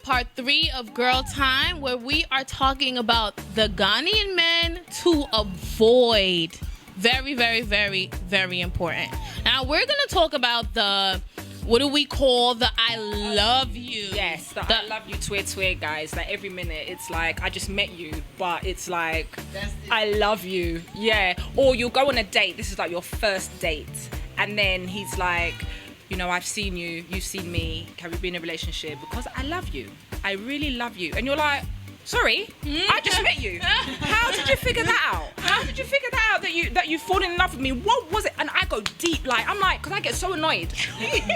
part 3 of Girl Time, where we are talking about the Ghanaian men to avoid. Very, very, very, very important. Now, we're going to talk about what do we call the I love you? Yes, I love you tweet, guys. Like, every minute, it's like, I just met you, but it's like, I love you. Yeah. Or you'll go on a date. This is like your first date. And then he's like, you know, I've seen you, you've seen me. Can we be in a relationship? Because I love you. I really love you. And you're like, sorry, I just met you. How did you figure that out? How did you figure that out that you fallen in love with me? What was it? And I go deep, like, I'm like, because I get so annoyed.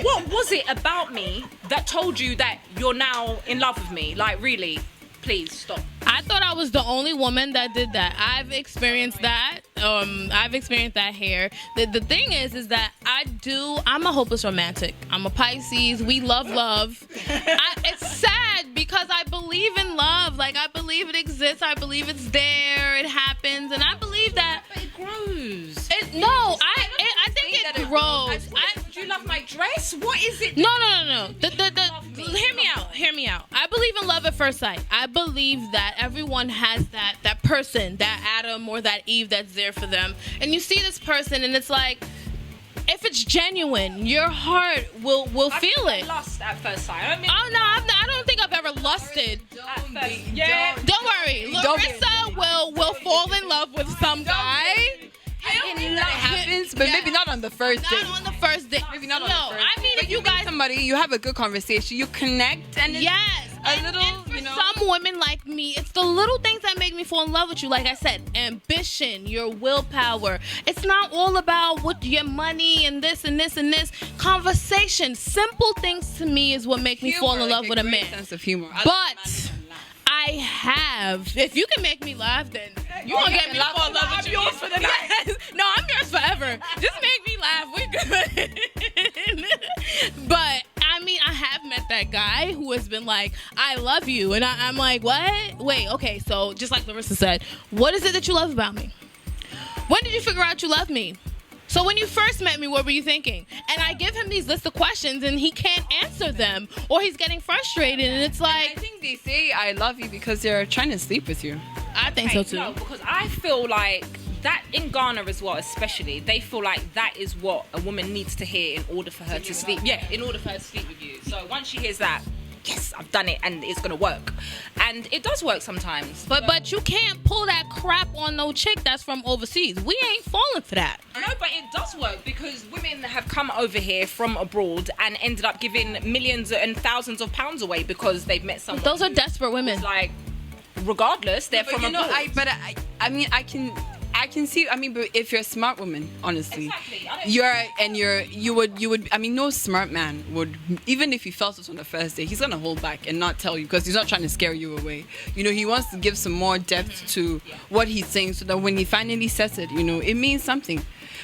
What was it about me that told you that you're now in love with me? Like, really, please stop. I thought I was the only woman that did that. I've experienced that. I've experienced that here. The thing is that I'm a hopeless romantic. I'm a Pisces. We love love. It's sad because I believe in love. Like, I believe it exists. I believe it's there. It happens. And I believe that. But it grows. I think it grows. Do you love my dress? What is it? No. Hear me out. I believe in love at first sight. I believe that everyone has that person, that Adam or that Eve that's there for them. And you see this person and it's like, if it's genuine, your heart will feel it. Lust at first sight. I don't think I've ever lusted. Don't worry. Larissa will fall in love with some guy. That happens, but maybe not on the first date. Not on the first date. Maybe not on the first. I mean, but if you guys, somebody, you have a good conversation, you connect, and it's and for some women like me, it's the little things that make me fall in love with you. Like I said, ambition, your willpower. It's not all about what your money and this and this and this. Conversation, simple things to me is what make me fall in love with a man. Sense of humor. But I have. If you can make me laugh, then you won't get me to fall in love with you. I'm yours for the night. No, I'm yours forever. Just make me laugh. We're good. But I mean, I have met that guy who has been like, I love you. And I'm like, what? Wait, okay. So just like Larissa said, what is it that you love about me? When did you figure out you love me? So when you first met me, what were you thinking? And I give him these list of questions and he can't answer them, or he's getting frustrated, and it's like, I think they say I love you because they're trying to sleep with you. I think so too. No, because I feel like that in Ghana as well, especially, they feel like that is what a woman needs to hear in order for her to sleep. Yeah, in order for her to sleep with you. So once she hears that, yes, I've done it and it's gonna work. And it does work sometimes. But you can't pull that crap on no chick that's from overseas. We ain't falling for that. No, but it does work because women have come over here from abroad and ended up giving millions and thousands of pounds away because they've met someone. Those are desperate women. Like, regardless, they're from abroad. I mean, I can see. I mean, but if you're a smart woman, honestly, exactly. you would. I mean, no smart man would, even if he felt it on the first day, he's gonna hold back and not tell you because he's not trying to scare you away. You know, he wants to give some more depth to what he's saying so that when he finally says it, you know, it means something.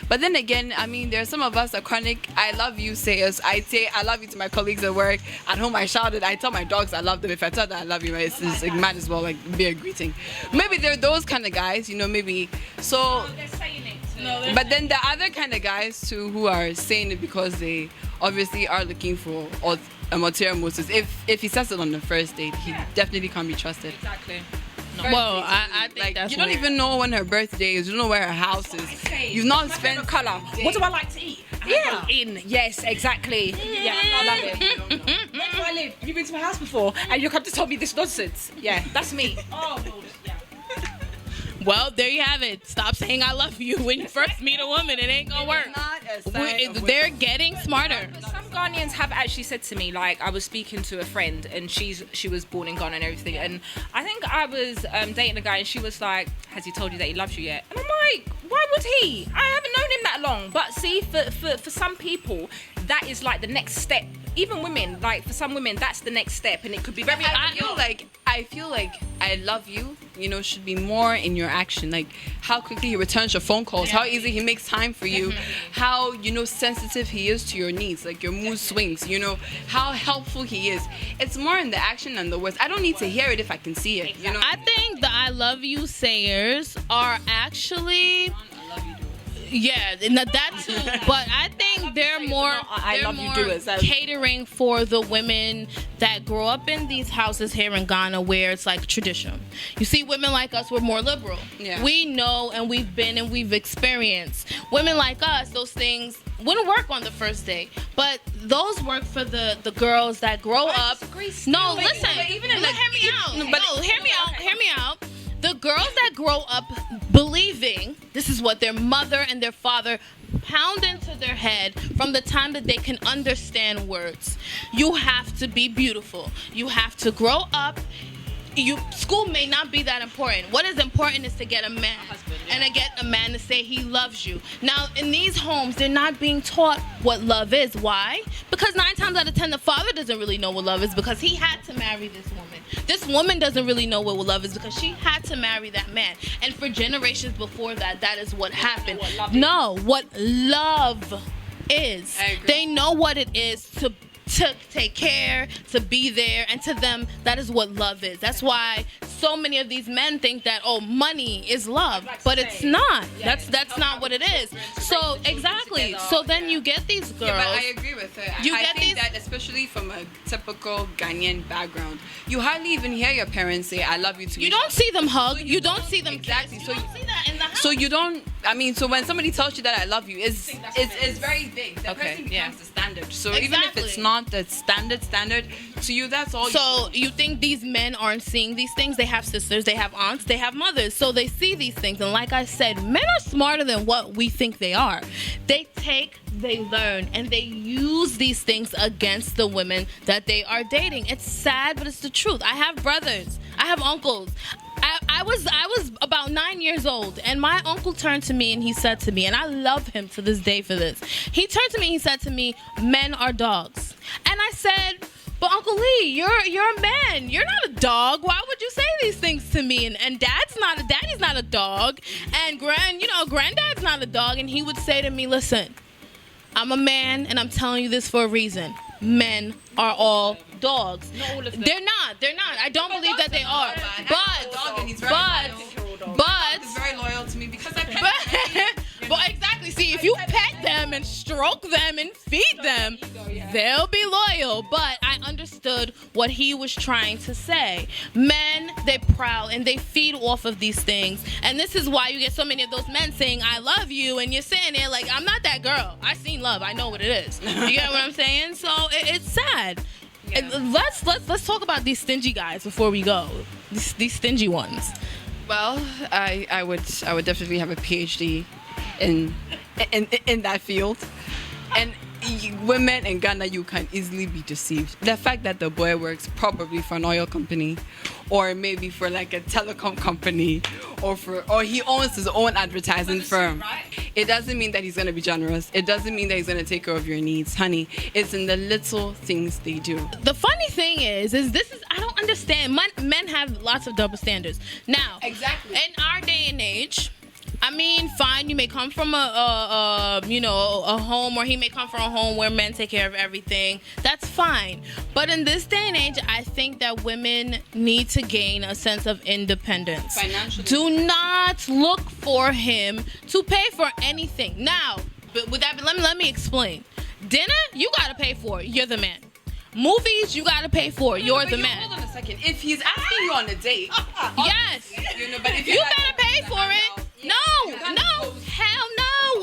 But then again, I mean, there are some of us that chronic I love you sayers. I say I love you to my colleagues at work. At home, I shout it. I tell my dogs I love them. If I tell them I love you, it's like, might as well like be a greeting. Maybe they're those kind of guys, you know, maybe. So, they're saying it. But then the other kind of guys too who are saying it because they obviously are looking for ulterior motives. If he says it on the first date, he definitely can't be trusted. Exactly. No. Well, I think like, that's you don't even know when her birthday is. You don't know where her house is. You've not spent color. What do I like to eat? Yeah. Yes, exactly. Yeah, I love it. Where do I live? Have you been to my house before? And you come to tell me this nonsense. Yeah, that's me. Oh, yeah. Well, there you have it. Stop saying I love you when you first meet a woman. It ain't gonna work. They're getting smarter. Some Ghanaians have actually said to me, like, I was speaking to a friend and she was born in Ghana and everything, and I think I was dating a guy and she was like, has he told you that he loves you yet? And I'm like, why would he? I haven't known him that long. But see, for some people, that is like the next step. Even women, like for some women, that's the next step, and it could be very. I feel like I love you, you know, should be more in your action. Like how quickly he returns your phone calls, how easy he makes time for you, how, you know, sensitive he is to your needs, like your mood swings, you know, how helpful he is. It's more in the action than the words. I don't need to hear it if I can see it, you know. I think the I love you sayers are actually Yeah, that too. But I think they're more catering for the women that grow up in these houses here in Ghana where it's like tradition. You see, women like us, we're more liberal. Yeah. We know and we've been and we've experienced. Women like us, those things wouldn't work on the first date. But those work for the girls that grow up. No, listen. Hear me out. The girls that grow up believing this is what their mother and their father pound into their head from the time that they can understand words. You have to be beautiful. You have to grow up. School may not be that important. What is important is to get a man and to get a man to say he loves you. Now, in these homes, they're not being taught what love is. Why? Because 9 times out of 10, the father doesn't really know what love is because he had to marry this woman. This woman doesn't really know what love is because she had to marry that man. And for generations before that, that is what happened. What love is. They know what it is to take care, to be there, and to them, that is what love is. That's why so many of these men think that, money is love, but it's not. That's not what it is. So exactly. So then you get these girls. Yeah, but I agree with her. I think that especially from a typical Ghanaian background, you hardly even hear your parents say, "I love you" to you. Don't see them hug. You don't see them exactly. Kiss. You don't see that in the house. So you don't. I mean, so when somebody tells you that I love you, it's very big. The person becomes the standard. So even if it's not the standard to you, that's all. So you think these men aren't seeing these things? They have sisters, they have aunts, they have mothers, so they see these things. And like I said, men are smarter than what we think they are. They learn, and they use these things against the women that they are dating. It's sad, but it's the truth. I have brothers, I have uncles. I was about 9 years old, and my uncle turned to me and he said to me, and I love him to this day for this. He turned to me and he said to me, "Men are dogs." And I said, "But Uncle Lee, you're a man. You're not a dog. Why would you say these things to me?" And daddy's not a dog, and granddad's not a dog. And he would say to me, "Listen, I'm a man, and I'm telling you this for a reason. Men are all dogs." Not all of them. They're not. I don't believe that they are. But he's very loyal to me because I pet him. But exactly. See, if you pet them and stroke them and feed them, they'll be loyal. But I understood what he was trying to say. Men, they prowl and they feed off of these things. And this is why you get so many of those men saying, "I love you," and you're saying it like, "I'm not that girl. I seen love. I know what it is." You get what I'm saying? So it's sad. Yeah. And let's talk about these stingy guys before we go. These stingy ones. Well, I would definitely have a PhD in that field, and women in Ghana, you can easily be deceived. The fact that the boy works probably for an oil company, or maybe for like a telecom company, or he owns his own advertising firm, it doesn't mean that he's gonna be generous. It doesn't mean that he's gonna take care of your needs, honey. It's in the little things they do. The funny thing is I don't understand. Men have lots of double standards. Now, exactly. In our day and age, I mean, fine, you may come from a home, or he may come from a home where men take care of everything. That's fine. But in this day and age, I think that women need to gain a sense of independence. Financially. Do not look for him to pay for anything. Now, but with that, let me explain. Dinner, you gotta pay for. You're the man. Movies, you gotta pay for. You're the man. Hold on a second. If he's asking you on a date, yes, but if you better pay for it. No, hell no.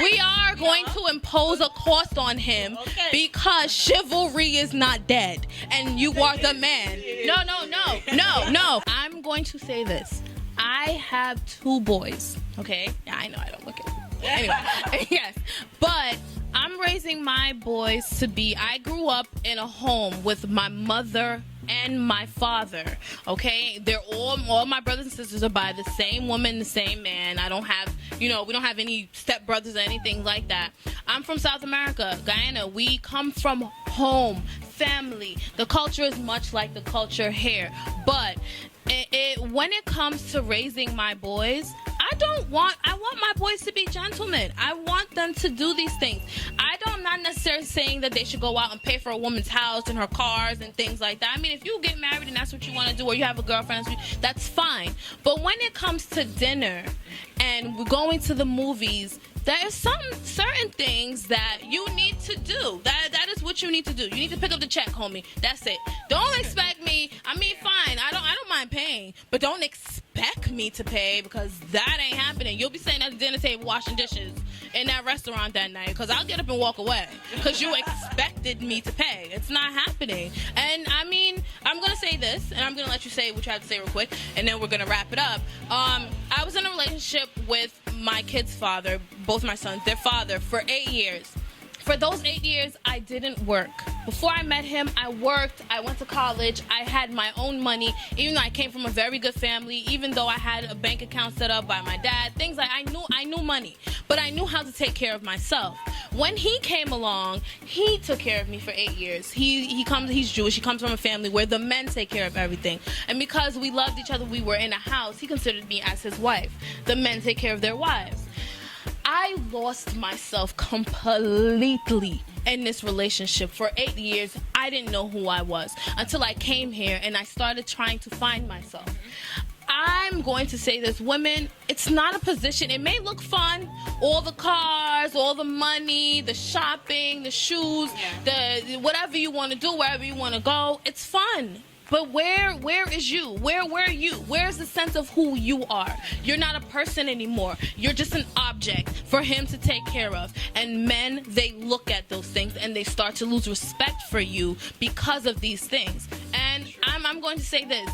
We are going to impose a cost on him because chivalry is not dead, and you are the man. No. I'm going to say this. I have 2 boys. Okay, yeah, I know I don't look it. Anyway, yes, but I'm raising my boys to be. I grew up in a home with my mother and my father. Okay, they're all my brothers and sisters are by the same woman, the same man. I don't have, we don't have any stepbrothers or anything like that. I'm from South America, Guyana. We come from home, family. The culture is much like the culture here, but when it comes to raising my boys, I want my boys to be gentlemen. I want them to do these things. I don't I'm not necessarily saying that they should go out and pay for a woman's house and her cars and things like that. I mean, if you get married and that's what you want to do, or you have a girlfriend, that's fine. But when it comes to dinner and we're going to the movies, there are some certain things that you need to do. That is what you need to do. You need to pick up the check, homie. That's it. Don't expect me. I mean, fine. I don't mind paying, but don't expect me to pay, because that ain't happening. You'll be sitting at the dinner table washing dishes in that restaurant that night, because I'll get up and walk away because you expected me to pay. It's not happening. And I mean, I'm gonna say this, and I'm gonna let you say what you have to say real quick, and then we're gonna wrap it up. I was in a relationship with my kid's father, both my sons, their father, for 8 years. For those 8 years, I didn't work. Before I met him, I worked, I went to college, I had my own money, even though I came from a very good family, even though I had a bank account set up by my dad, things like I knew money, but I knew how to take care of myself. When he came along, he took care of me for 8 years. He's Jewish, he comes from a family where the men take care of everything. And because we loved each other, we were in a house, he considered me as his wife. The men take care of their wives. I lost myself completely in this relationship. For 8 years, I didn't know who I was until I came here and I started trying to find myself. I'm going to say this, women, it's not a position. It may look fun, all the cars, all the money, the shopping, the shoes, the whatever you want to do, wherever you want to go, it's fun. But where is you? Where are you? Where's the sense of who you are? You're not a person anymore. You're just an object for him to take care of. And men, they look at those things and they start to lose respect for you because of these things. And I'm going to say this.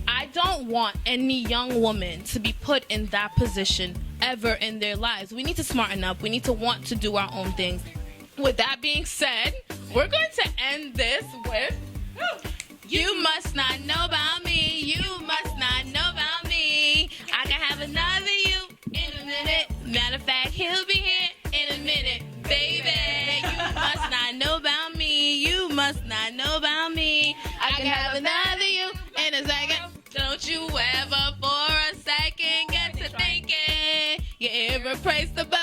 I don't want any young woman to be put in that position ever in their lives. We need to smarten up. We need to want to do our own things. With that being said, we're going to end this with... You must not know about me. You must not know about me. I can have another you in a minute. Matter of fact, he'll be here in a minute, baby. You must not know about me. You must not know about me. I can have another you in a second. Don't you ever for a second get to thinking you're irreplaceable.